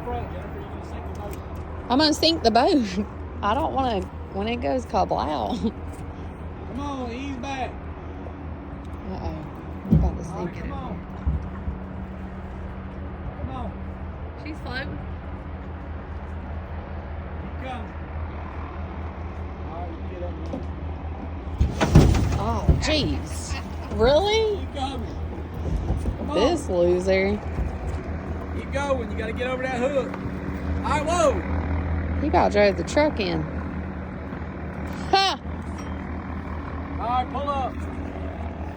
front, Jennifer. You're gonna sink the boat. I'm going to sink the boat. I don't want to, when it goes kablow. Come on, ease back. Uh-oh. I'm about to All right, sink it. come on. Come on. She's floating. Keep coming. All right, you get up now. Oh, jeez. Really? Keep coming. Come on. This loser. Keep going. You got to get over that hook. All right, whoa. He about drove the truck in. Ha! All right, pull up.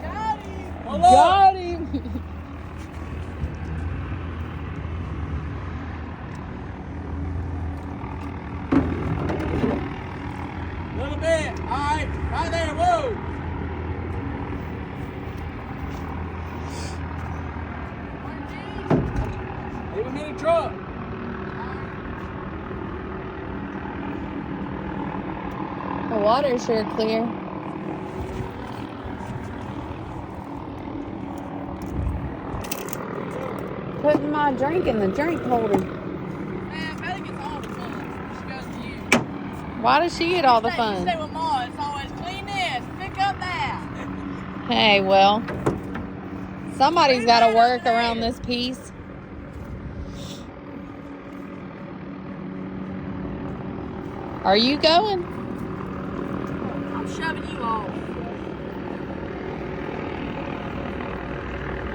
Got him. Pull up. Got him. Little bit. All right, right there. Whoa. Leave him in the truck. The water's sure clear. Putting my drink in the drink holder. Man, Betty gets all the fun. She goes to you. Why does she get all the You fun? stay with Ma. It's always clean this, pick up that. Hey, well, somebody's got to work around this piece. Are you going? I'm shoving you off.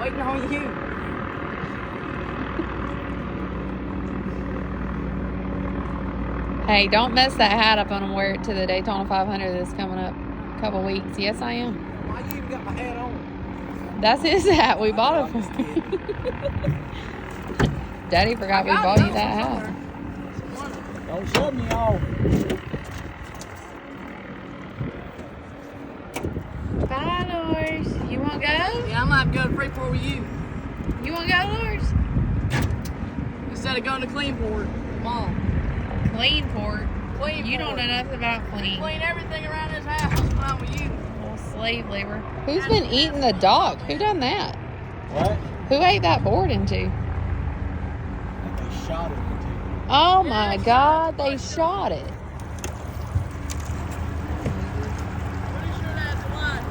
Waiting on you. Hey, don't mess that hat up. I'm going to wear it to the Daytona 500 that's coming up a couple weeks. Yes, I am. Why you even got my hat on? That's his hat. We bought it for him. Daddy forgot we bought you that hat. Don't shove me off. Bye, Lors. You want to go? Yeah, I might go to Freeport with you. You want to go, Lors? Instead of going to Cleanport. Mom. Cleanport. Cleanport. You don't know nothing about clean. Clean everything around this house. I'm fine with you. Little slave labor. Who's been eating the dog? Who done that? What? Who ate that board into? I think they shot it. Oh my God, they shot it. Pretty sure that's one.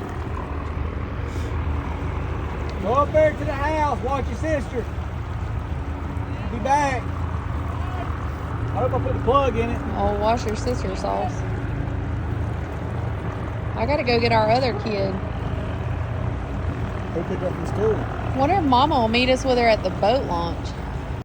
Go up there to the house. Watch your sister. Be back. I hope I put the plug in it. Oh, wash your sister sauce. I gotta go get our other kid. Who picked up from school? Wonder if Mama will meet us with her at the boat launch.